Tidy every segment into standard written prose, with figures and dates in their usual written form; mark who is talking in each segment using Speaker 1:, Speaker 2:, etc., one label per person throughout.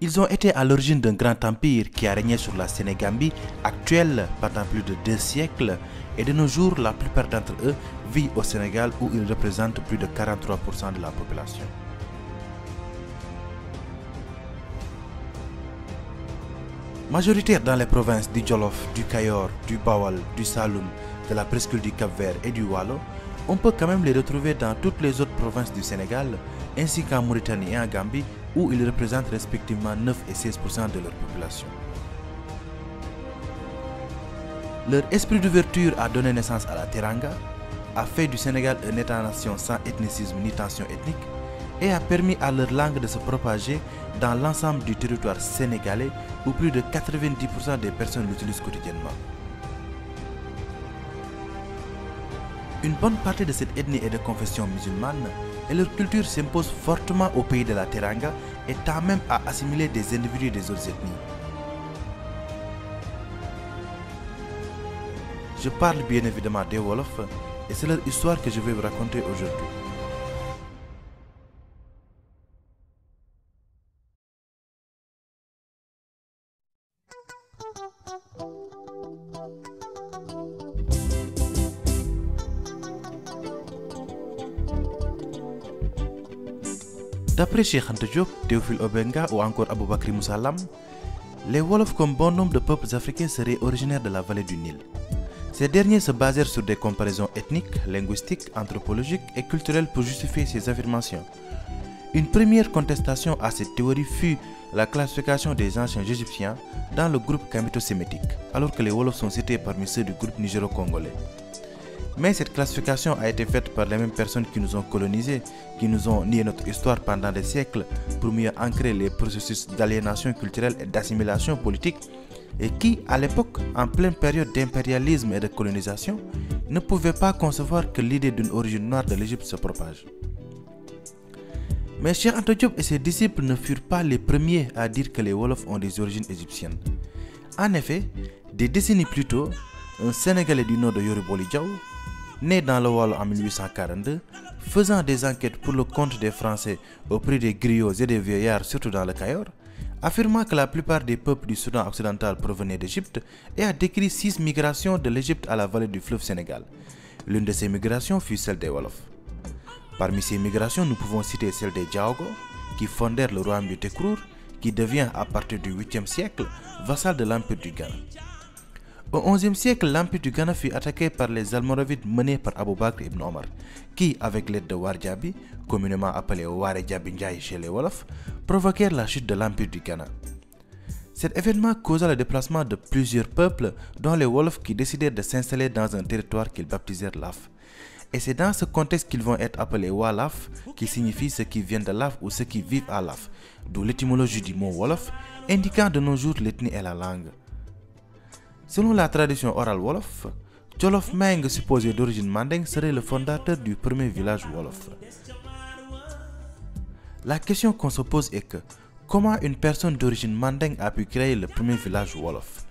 Speaker 1: Ils ont été à l'origine d'un grand empire qui a régné sur la Sénégambie actuelle pendant plus de 2 siècles et de nos jours, la plupart d'entre eux vivent au Sénégal où ils représentent plus de 43% de la population. Majoritaires dans les provinces du Jolof, du Kayor, du Bawal, du Saloum, de la presqu'île du Cap-Vert et du Waalo, on peut quand même les retrouver dans toutes les autres provinces du Sénégal, ainsi qu'en Mauritanie et en Gambie, où ils représentent respectivement 9 et 16% de leur population. Leur esprit d'ouverture a donné naissance à la Teranga, a fait du Sénégal un État-nation sans ethnicisme ni tension ethnique, et a permis à leur langue de se propager dans l'ensemble du territoire sénégalais où plus de 90% des personnes l'utilisent quotidiennement. Une bonne partie de cette ethnie est de confession musulmane et leur culture s'impose fortement au pays de la Teranga et tend même à assimiler des individus des autres ethnies. Je parle bien évidemment des Wolofs et c'est leur histoire que je vais vous raconter aujourd'hui. D'après Cheikh Anta Diop, Théophile Obenga ou encore Aboubakry Moussa Lam, les Wolofs comme bon nombre de peuples africains seraient originaires de la vallée du Nil. Ces derniers se basèrent sur des comparaisons ethniques, linguistiques, anthropologiques et culturelles pour justifier ces affirmations. Une première contestation à cette théorie fut la classification des anciens égyptiens dans le groupe kamito-sémitique, alors que les Wolofs sont cités parmi ceux du groupe nigéro-congolais. Mais cette classification a été faite par les mêmes personnes qui nous ont colonisés, qui nous ont nié notre histoire pendant des siècles pour mieux ancrer les processus d'aliénation culturelle et d'assimilation politique et qui, à l'époque, en pleine période d'impérialisme et de colonisation, ne pouvaient pas concevoir que l'idée d'une origine noire de l'Égypte se propage. Mais Cheikh Anta Diop et ses disciples ne furent pas les premiers à dire que les Wolofs ont des origines égyptiennes. En effet, des décennies plus tôt, un Sénégalais du nom de Yoruboli Diaw, né dans le Waalo en 1842, faisant des enquêtes pour le compte des Français auprès des griots et des vieillards, surtout dans le Kayor, affirmant que la plupart des peuples du Soudan occidental provenaient d'Égypte et a décrit 6 migrations de l'Égypte à la vallée du fleuve Sénégal. L'une de ces migrations fut celle des Wolofs. Parmi ces migrations, nous pouvons citer celle des Djaogo, qui fondèrent le royaume du Tekrour, qui devient à partir du 8e siècle vassal de l'Empire du Ghana. Au XIe siècle, l'Empire du Ghana fut attaqué par les Almoravides menés par Aboubakr ibn Omar, qui, avec l'aide de Warjabi, communément appelé Waré Djabi Ndiaye chez les Wolofs, provoquèrent la chute de l'Empire du Ghana. Cet événement causa le déplacement de plusieurs peuples, dont les Wolofs qui décidèrent de s'installer dans un territoire qu'ils baptisèrent Laf. Et c'est dans ce contexte qu'ils vont être appelés Walaf, qui signifie ceux qui viennent de Laf ou ceux qui vivent à Laf, d'où l'étymologie du mot Wolof, indiquant de nos jours l'ethnie et la langue. Selon la tradition orale Wolof, Jolof Meng, supposé d'origine manding, serait le fondateur du premier village Wolof. La question qu'on se pose est que, comment une personne d'origine manding a pu créer le premier village Wolof?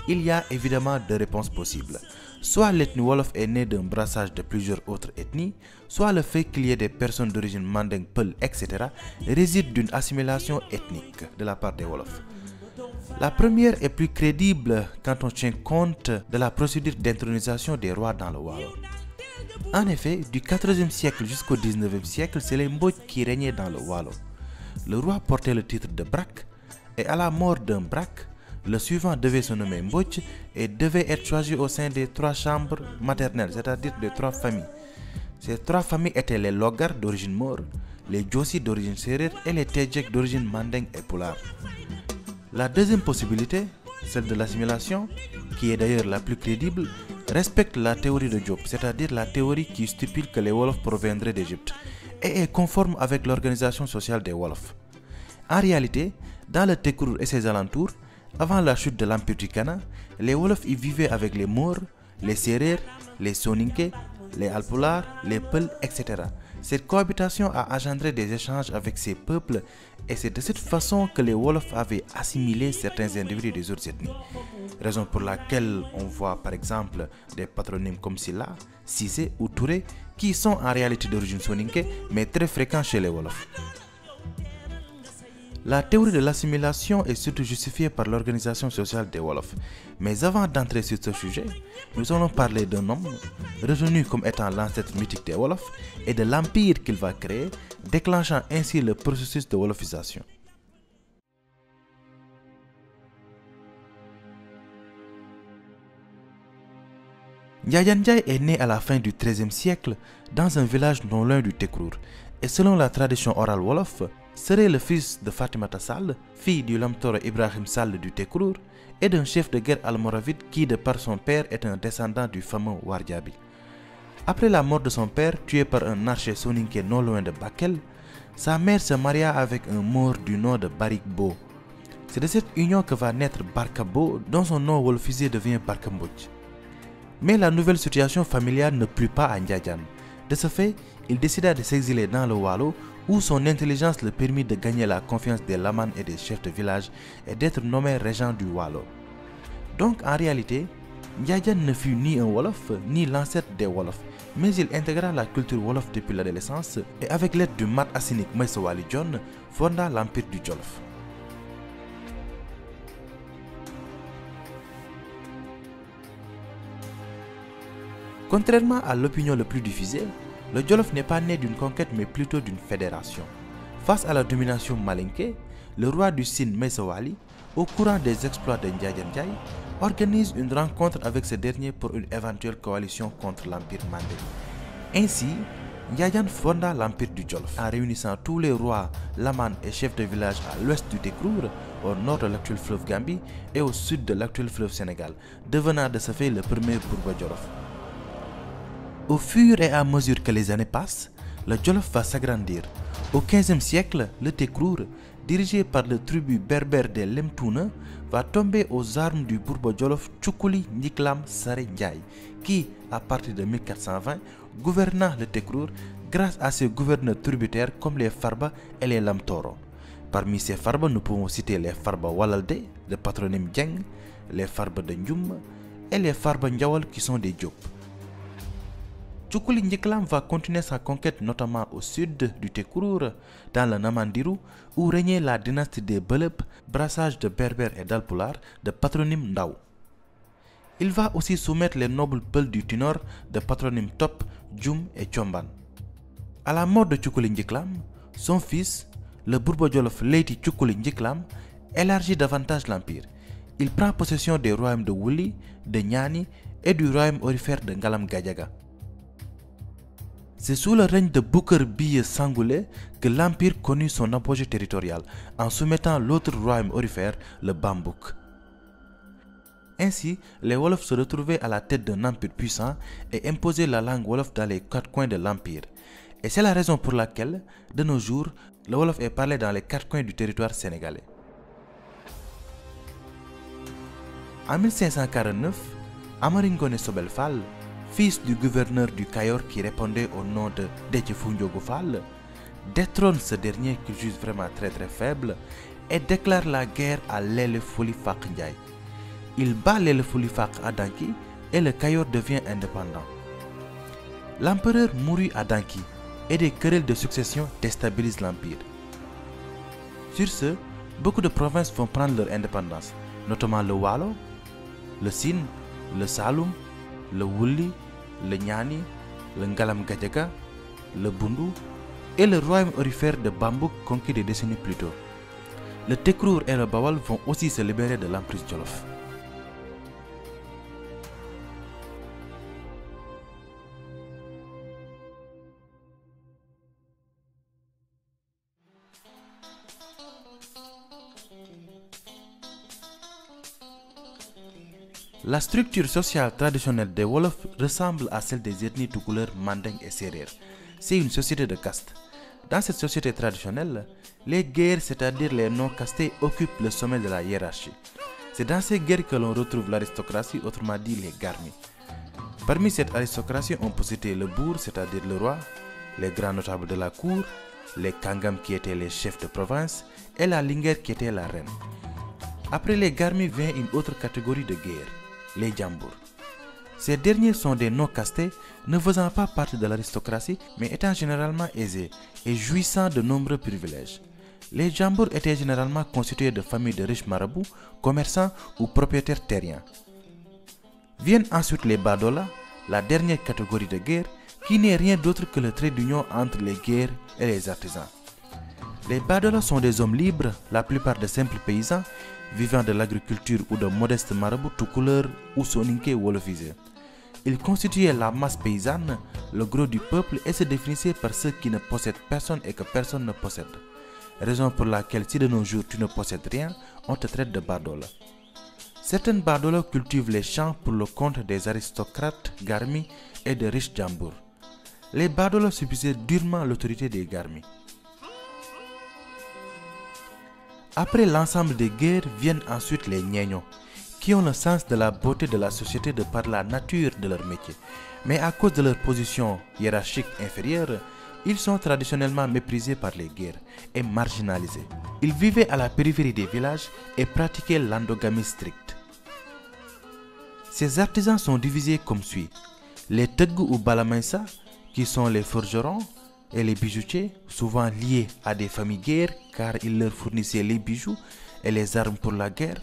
Speaker 1: Il y a évidemment 2 réponses possibles. Soit l'ethnie Wolof est née d'un brassage de plusieurs autres ethnies, soit le fait qu'il y ait des personnes d'origine manding, peul, etc. réside d'une assimilation ethnique de la part des Wolofs. La première est plus crédible quand on tient compte de la procédure d'intronisation des rois dans le Waalo. En effet, du XIVe siècle jusqu'au XIXe siècle, c'est les Mbodj qui régnaient dans le Waalo. Le roi portait le titre de Brak et à la mort d'un Brak, le suivant devait se nommer Mbodj et devait être choisi au sein des 3 chambres maternelles, c'est-à-dire des 3 familles. Ces 3 familles étaient les Logar d'origine Maure, les Djossi d'origine Serer et les Tedjek d'origine Manding et Pulaar. La deuxième possibilité, celle de l'assimilation, qui est d'ailleurs la plus crédible, respecte la théorie de Diop, c'est-à-dire la théorie qui stipule que les Wolofs proviendraient d'Égypte, et est conforme avec l'organisation sociale des Wolofs. En réalité, dans le Tekrour et ses alentours, avant la chute de l'Empire du Ghana, les Wolofs y vivaient avec les Maures, les Serer, les Soninké, les Alpulaar, les Peul, etc. Cette cohabitation a engendré des échanges avec ces peuples et c'est de cette façon que les Wolofs avaient assimilé certains individus des autres ethnies. Raison pour laquelle on voit par exemple des patronymes comme Silla, Cissé ou Touré qui sont en réalité d'origine soninké mais très fréquents chez les Wolofs. La théorie de l'assimilation est surtout justifiée par l'organisation sociale des Wolofs. Mais avant d'entrer sur ce sujet, nous allons parler d'un homme retenu comme étant l'ancêtre mythique des Wolofs et de l'empire qu'il va créer, déclenchant ainsi le processus de wolofisation. Ndiaye Ndiaye est né à la fin du XIIIe siècle dans un village non loin du Tekrour et selon la tradition orale wolof, serait le fils de Fatimata Sall, fille du Lamtoro Ibrahim Sall du Tekrour et d'un chef de guerre almoravide qui de par son père est un descendant du fameux Wardiabi. Après la mort de son père, tué par un archer soninké non loin de Bakel, sa mère se maria avec un Maure du nom de Barik Bo. C'est de cette union que va naître Barka Bo, dont son nom wolofisé devient Barka Mbodj. Mais la nouvelle situation familiale ne plut pas à Ndiaye. De ce fait, il décida de s'exiler dans le Waalo où son intelligence le permit de gagner la confiance des lamans et des chefs de village et d'être nommé régent du Waalo. Donc en réalité, Ndiaye ne fut ni un Wolof ni l'ancêtre des Wolofs, mais il intégra la culture Wolof depuis l'adolescence et avec l'aide du mat assinique Maïssa Wali Dione, fonda l'empire du Jolof. Contrairement à l'opinion le plus diffusée, le Jolof n'est pas né d'une conquête mais plutôt d'une fédération. Face à la domination malinké, le roi du Sine Maïssa Wali, au courant des exploits de Ndiaye Ndiaye, organise une rencontre avec ce dernier pour une éventuelle coalition contre l'empire mandé. Ainsi, Ndiaye fonda l'empire du Jolof en réunissant tous les rois, lamans et chefs de village à l'ouest du Tekrour, au nord de l'actuel fleuve Gambie et au sud de l'actuel fleuve Sénégal, devenant de ce fait le premier Bourba Jolof. Au fur et à mesure que les années passent, le Jolof va s'agrandir. Au XVe siècle, le Tekrour, dirigé par le tribu berbère des Lemtouna, va tomber aux armes du Bourba Jolof Tchoukuli Ndiklam Sare Ndiaye, qui, à partir de 1420, gouverna le Tekrour grâce à ses gouverneurs tributaires comme les Farba et les Lamtoro. Parmi ces Farba, nous pouvons citer les Farba Walalde, de patronyme Djeng, les Farba de Ndjoum et les Farba Ndiawal qui sont des Diop. Tchoukuli Ndiklam va continuer sa conquête notamment au sud du Tekrour, dans le Namandiru, où régnait la dynastie des Belep, brassage de Berbères et d'Alpulaar, de patronyme Ndaw. Il va aussi soumettre les nobles Peuls du Tinor, de patronyme Top, Djoum et Tchomban. À la mort de Tchoukuli Ndiklam, son fils, le Bourba Jolof Leyti Tchoukuli Ndiklam, élargit davantage l'empire. Il prend possession des royaumes de Wuli, de Niani et du royaume aurifère de Ngalam Gadiaga. C'est sous le règne de Bouker Biye Sangoulé que l'empire connut son apogée territorial en soumettant l'autre royaume aurifère, le Bambouk. Ainsi, les Wolofs se retrouvaient à la tête d'un empire puissant et imposaient la langue Wolof dans les quatre coins de l'empire. Et c'est la raison pour laquelle, de nos jours, le Wolof est parlé dans les quatre coins du territoire sénégalais. En 1549, Amari Ngoné Sobel Fall, fils du gouverneur du Kayor qui répondait au nom de Déthié Foundiougu Fall, détrône ce dernier qu'il juge vraiment très faible et déclare la guerre à Lele Fouli Fak Ndiaye. Il bat Lele Fouli Fak à Danki et le Kayor devient indépendant. L'empereur mourut à Danki et des querelles de succession déstabilisent l'empire. Sur ce, beaucoup de provinces vont prendre leur indépendance, notamment le Waalo, le Sine, le Saloum, le Wuli, le Niani, le Ngalam Gadiaga, le Bundu et le royaume aurifère de Bambouk conquis des décennies plus tôt. Le Tekrour et le Bawal vont aussi se libérer de l'emprise Jolof. La structure sociale traditionnelle des Wolofs ressemble à celle des ethnies Toucouleur, Mandeng et Serer. C'est une société de caste. Dans cette société traditionnelle, les guerres, c'est-à-dire les non-castés, occupent le sommet de la hiérarchie. C'est dans ces guerres que l'on retrouve l'aristocratie, autrement dit les garmis. Parmi cette aristocratie, on peut citer le bourg, c'est-à-dire le roi, les grands notables de la cour, les kangam qui étaient les chefs de province et la lingère qui était la reine. Après les garmis vient une autre catégorie de guerre, les jambour. Ces derniers sont des non-castés, ne faisant pas partie de l'aristocratie, mais étant généralement aisés et jouissant de nombreux privilèges. Les Jambour étaient généralement constitués de familles de riches marabouts, commerçants ou propriétaires terriens. Viennent ensuite les Badola, la dernière catégorie de guerre, qui n'est rien d'autre que le trait d'union entre les guerres et les artisans. Les Badola sont des hommes libres, la plupart de simples paysans, vivant de l'agriculture ou de modestes marabouts tout couleur ou soninké wolofisés. Ils constituaient la masse paysanne, le gros du peuple, et se définissaient par ceux qui ne possèdent personne et que personne ne possède. Raison pour laquelle si de nos jours tu ne possèdes rien, on te traite de Badola. Certaines Badola cultivent les champs pour le compte des aristocrates Garmi et de riches Jambour. Les Badola subissaient durement l'autorité des Garmi. Après l'ensemble des guerres viennent ensuite les Nyegno, qui ont le sens de la beauté de la société de par la nature de leur métier. Mais à cause de leur position hiérarchique inférieure, ils sont traditionnellement méprisés par les guerres et marginalisés. Ils vivaient à la périphérie des villages et pratiquaient l'endogamie stricte. Ces artisans sont divisés comme suit. Les Teggu ou Balamainsa, qui sont les forgerons, et les bijoutiers, souvent liés à des familles guerres car ils leur fournissaient les bijoux et les armes pour la guerre.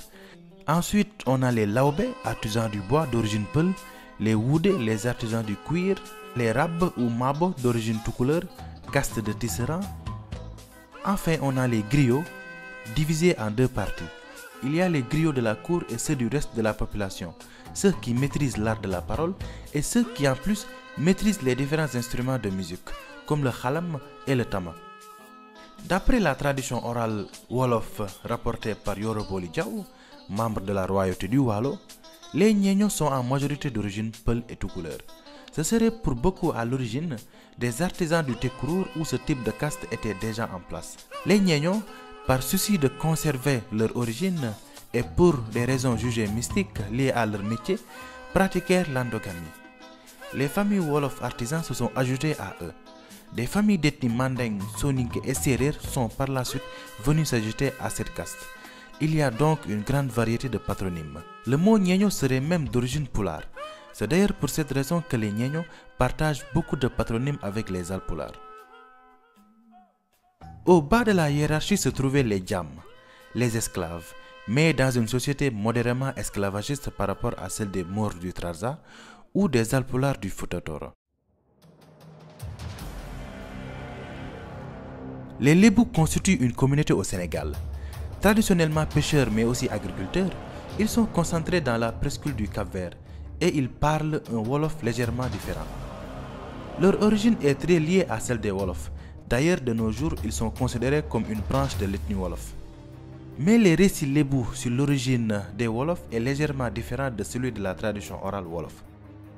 Speaker 1: Ensuite, on a les Laobé, artisans du bois d'origine Peul, les Woudé, les artisans du cuir, les Rab ou Mabo d'origine tout couleur, caste de tisserands. Enfin, on a les griots, divisés en deux parties. Il y a les griots de la cour et ceux du reste de la population, ceux qui maîtrisent l'art de la parole et ceux qui en plus maîtrisent les différents instruments de musique, comme le khalam et le tama. D'après la tradition orale Wolof rapportée par Yoro Boli Diaw, membre de la royauté du Waalo, les Nyegno sont en majorité d'origine Peul et tout couleur. Ce serait pour beaucoup à l'origine des artisans du Tekrour où ce type de caste était déjà en place. Les Nyegno, par souci de conserver leur origine et pour des raisons jugées mystiques liées à leur métier, pratiquèrent l'endogamie. Les familles Wolof artisans se sont ajoutées à eux. Des familles d'ethnie Mandeng, Soninké et Serer sont par la suite venues s'ajouter à cette caste. Il y a donc une grande variété de patronymes. Le mot Nyegno serait même d'origine Pulaar. C'est d'ailleurs pour cette raison que les Nyegno partagent beaucoup de patronymes avec les Alpulaar. Au bas de la hiérarchie se trouvaient les Jam, les esclaves, mais dans une société modérément esclavagiste par rapport à celle des Maures du Trarza ou des Alpulaar du Fouta Toro. Les Lébou constituent une communauté au Sénégal. Traditionnellement pêcheurs mais aussi agriculteurs, ils sont concentrés dans la presqu'île du Cap-Vert et ils parlent un Wolof légèrement différent. Leur origine est très liée à celle des Wolofs. D'ailleurs, de nos jours, ils sont considérés comme une branche de l'ethnie Wolof. Mais les récits Lébou sur l'origine des Wolofs est légèrement différent de celui de la tradition orale Wolof.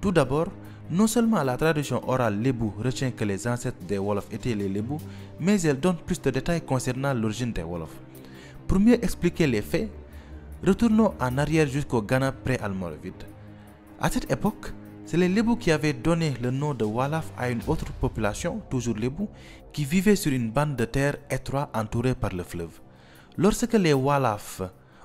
Speaker 1: Tout d'abord, non seulement la tradition orale Lébou retient que les ancêtres des Wolofs étaient les Lébou, mais elle donne plus de détails concernant l'origine des Wolofs. Pour mieux expliquer les faits, retournons en arrière jusqu'au Ghana pré-almoravide. À cette époque, c'est les Lébou qui avaient donné le nom de Walaf à une autre population, toujours Lébou, qui vivait sur une bande de terre étroite entourée par le fleuve. Lorsque les Walaf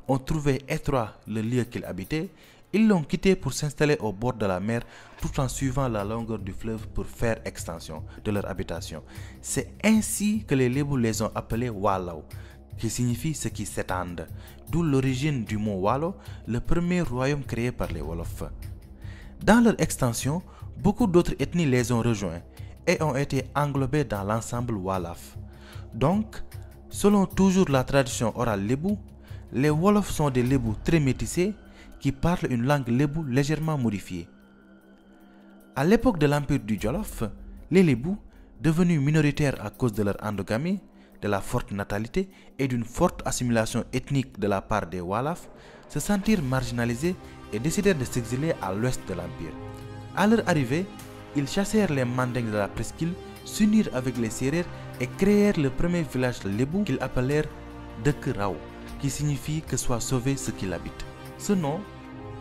Speaker 1: ont trouvé étroit le lieu qu'ils habitaient, ils l'ont quitté pour s'installer au bord de la mer tout en suivant la longueur du fleuve pour faire extension de leur habitation. C'est ainsi que les Lébou les ont appelés Walaw, qui signifie ce qui s'étendent, d'où l'origine du mot Walo, le premier royaume créé par les Wolofs. Dans leur extension, beaucoup d'autres ethnies les ont rejoints et ont été englobées dans l'ensemble Walaf. Donc, selon toujours la tradition orale Lébou, les Wolofs sont des Lébou très métissés qui parlent une langue Lébou légèrement modifiée. À l'époque de l'empire du Jolof, les Lébou, devenus minoritaires à cause de leur endogamie, de la forte natalité et d'une forte assimilation ethnique de la part des Walaf, se sentirent marginalisés et décidèrent de s'exiler à l'ouest de l'empire. À leur arrivée, ils chassèrent les Mandingues de la presqu'île, s'unirent avec les Sérères et créèrent le premier village Lébou qu'ils appelèrent Dëkk Raw, qui signifie que soit sauvé ceux qui l'habitent. Ce nom,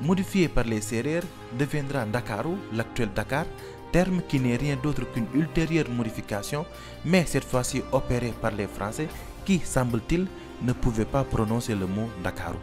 Speaker 1: modifié par les Sérères, deviendra Ndakaru, l'actuel Dakar, terme qui n'est rien d'autre qu'une ultérieure modification, mais cette fois-ci opérée par les Français qui, semble-t-il, ne pouvaient pas prononcer le mot Ndakaru.